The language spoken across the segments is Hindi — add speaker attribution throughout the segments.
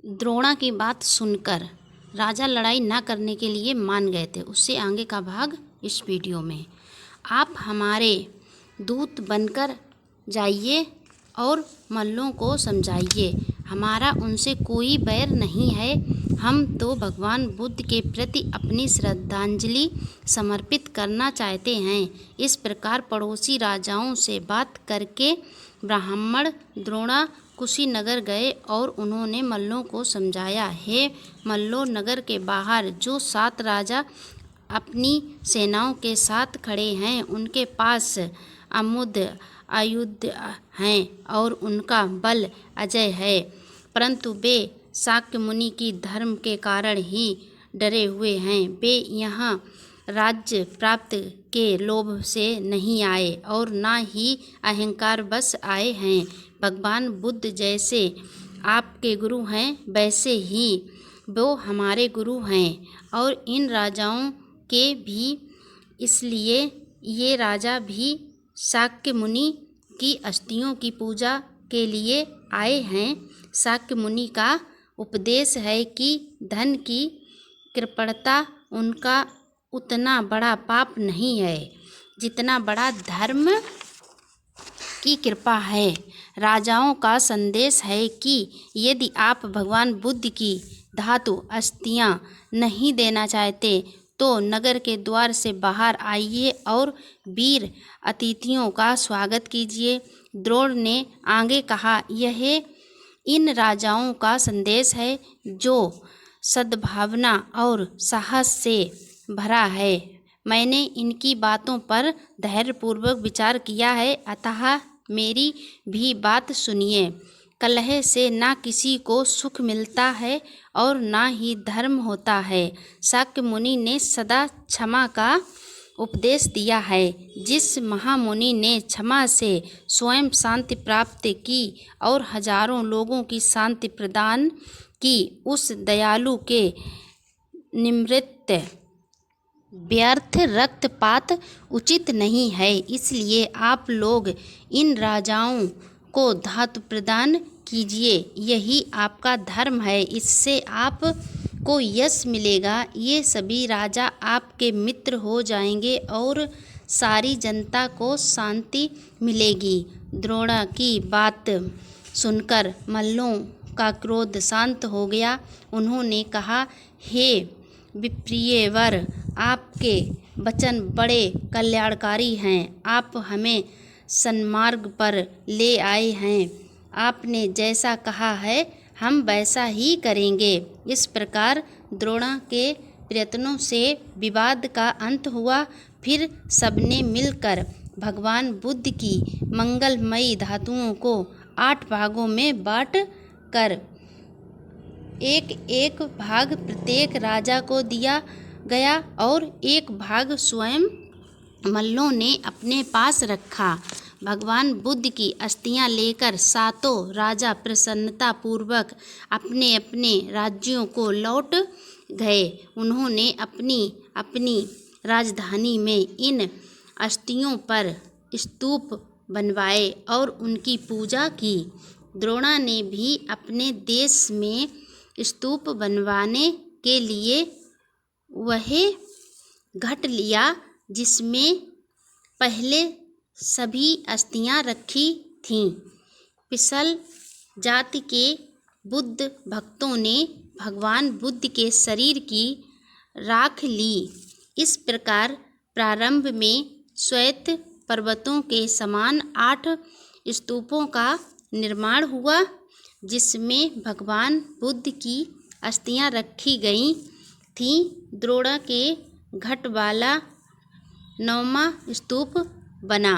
Speaker 1: द्रोणा की बात सुनकर राजा लड़ाई न करने के लिए मान गए थे। उससे आगे का भाग इस वीडियो में। आप हमारे दूत बनकर जाइए और मल्लों को समझाइए, हमारा उनसे कोई बैर नहीं है। हम तो भगवान बुद्ध के प्रति अपनी श्रद्धांजलि समर्पित करना चाहते हैं। इस प्रकार पड़ोसी राजाओं से बात करके ब्राह्मण द्रोणा कुशीनगर गए और उन्होंने मल्लों को समझाया, हे मल्लों, नगर के बाहर जो 7 राजा अपनी सेनाओं के साथ खड़े हैं, उनके पास आयुध हैं और उनका बल अजय है, परंतु वे शाक्य मुनि की धर्म के कारण ही डरे हुए हैं। वे यहाँ राज्य प्राप्त के लोभ से नहीं आए और ना ही अहंकार बस आए हैं। भगवान बुद्ध जैसे आपके गुरु हैं, वैसे ही वो हमारे गुरु हैं और इन राजाओं के भी। इसलिए ये राजा भी शाक्य मुनि की अस्थियों की पूजा के लिए आए हैं। शाक्य मुनि का उपदेश है कि धन की कृपणता उनका उतना बड़ा पाप नहीं है जितना बड़ा धर्म की कृपा है। राजाओं का संदेश है कि यदि आप भगवान बुद्ध की धातु अस्थियां नहीं देना चाहते तो नगर के द्वार से बाहर आइए और वीर अतिथियों का स्वागत कीजिए। द्रोण ने आगे कहा, यह इन राजाओं का संदेश है जो सद्भावना और साहस से भरा है। मैंने इनकी बातों पर धैर्यपूर्वक विचार किया है, अतः मेरी भी बात सुनिए। कलह से ना किसी को सुख मिलता है और ना ही धर्म होता है। शाक्य मुनि ने सदा क्षमा का उपदेश दिया है। जिस महामुनि ने क्षमा से स्वयं शांति प्राप्त की और हजारों लोगों की शांति प्रदान की, उस दयालु के निमित्त व्यर्थ रक्तपात उचित नहीं है। इसलिए आप लोग इन राजाओं को धातु प्रदान कीजिए, यही आपका धर्म है। इससे आप को यश मिलेगा। ये सभी राजा आपके मित्र हो जाएंगे और सारी जनता को शांति मिलेगी। द्रोणा की बात सुनकर मल्लों का क्रोध शांत हो गया। उन्होंने कहा, हे विप्रियवर, आपके वचन बड़े कल्याणकारी हैं। आप हमें सन्मार्ग पर ले आए हैं। आपने जैसा कहा है हम वैसा ही करेंगे। इस प्रकार द्रोणा के प्रयत्नों से विवाद का अंत हुआ। फिर सबने मिलकर भगवान बुद्ध की मंगलमयी धातुओं को 8 भागों में बांट कर एक एक भाग प्रत्येक राजा को दिया गया और एक भाग स्वयं मल्लों ने अपने पास रखा। भगवान बुद्ध की अस्थियां लेकर 7 राजा प्रसन्नता पूर्वक अपने अपने राज्यों को लौट गए। उन्होंने अपनी अपनी राजधानी में इन अस्थियों पर स्तूप बनवाए और उनकी पूजा की। द्रोणा ने भी अपने देश में स्तूप बनवाने के लिए वह घट लिया जिसमें पहले सभी अस्थियां रखी थीं। पिछल जाति के बुद्ध भक्तों ने भगवान बुद्ध के शरीर की राख ली। इस प्रकार प्रारंभ में श्वेत पर्वतों के समान 8 स्तूपों का निर्माण हुआ, जिसमें भगवान बुद्ध की अस्थियां रखी गई थीं। द्रोणा के घट वाला 9वां स्तूप बना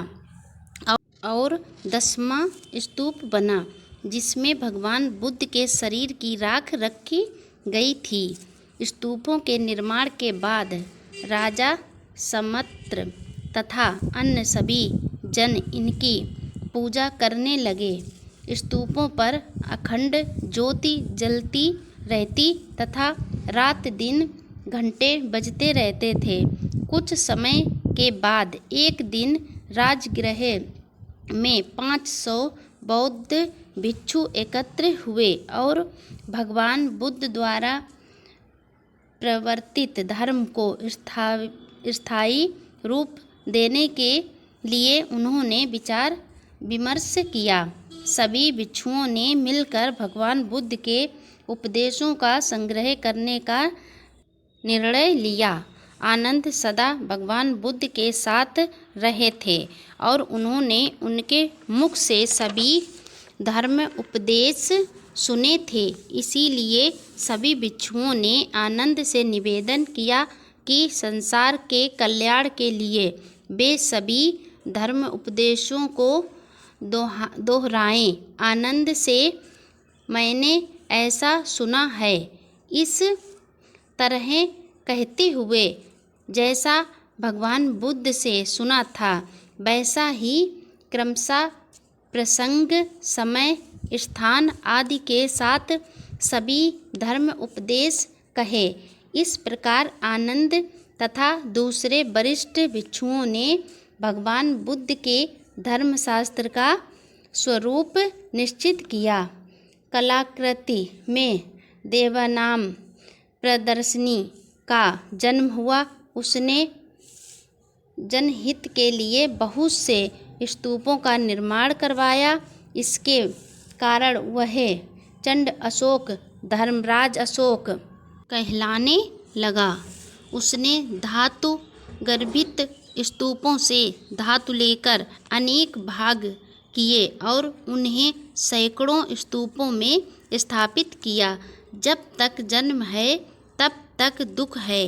Speaker 1: और 10वां स्तूप बना, जिसमें भगवान बुद्ध के शरीर की राख रखी गई थी। स्तूपों के निर्माण के बाद राजा समत्र तथा अन्य सभी जन इनकी पूजा करने लगे। स्तूपों पर अखंड ज्योति जलती रहती तथा रात दिन घंटे बजते रहते थे। कुछ समय के बाद एक दिन राजगृह में 500 बौद्ध भिक्षु एकत्र हुए और भगवान बुद्ध द्वारा प्रवर्तित धर्म को स्थायी रूप देने के लिए उन्होंने विचार विमर्श किया। सभी भिक्षुओं ने मिलकर भगवान बुद्ध के उपदेशों का संग्रह करने का निर्णय लिया। आनंद सदा भगवान बुद्ध के साथ रहे थे और उन्होंने उनके मुख से सभी धर्म उपदेश सुने थे। इसीलिए सभी भिक्षुओं ने आनंद से निवेदन किया कि संसार के कल्याण के लिए वे सभी धर्म उपदेशों को दोहराएं। आनंद से मैंने ऐसा सुना है, इस तरह कहते हुए जैसा भगवान बुद्ध से सुना था वैसा ही क्रमशः प्रसंग, समय, स्थान आदि के साथ सभी धर्म उपदेश कहे। इस प्रकार आनंद तथा दूसरे वरिष्ठ भिक्षुओं ने भगवान बुद्ध के धर्मशास्त्र का स्वरूप निश्चित किया। कलाकृति में देवानाम प्रदर्शनी का जन्म हुआ। उसने जनहित के लिए बहुत से स्तूपों का निर्माण करवाया। इसके कारण वह चंड अशोक, धर्मराज अशोक कहलाने लगा। उसने धातु गर्भित स्तूपों से धातु लेकर अनेक भाग किए और उन्हें सैकड़ों स्तूपों में स्थापित किया। जब तक जन्म है तब तक दुख है,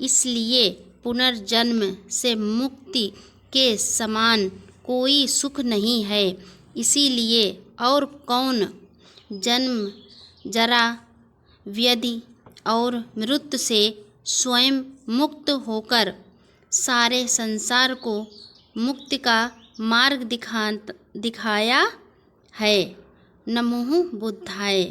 Speaker 1: इसलिए पुनर्जन्म से मुक्ति के समान कोई सुख नहीं है। इसीलिए और कौन जन्म, जरा, व्याधि और मृत्यु से स्वयं मुक्त होकर सारे संसार को मुक्ति का मार्ग दिखाया है। नमो बुद्धाय।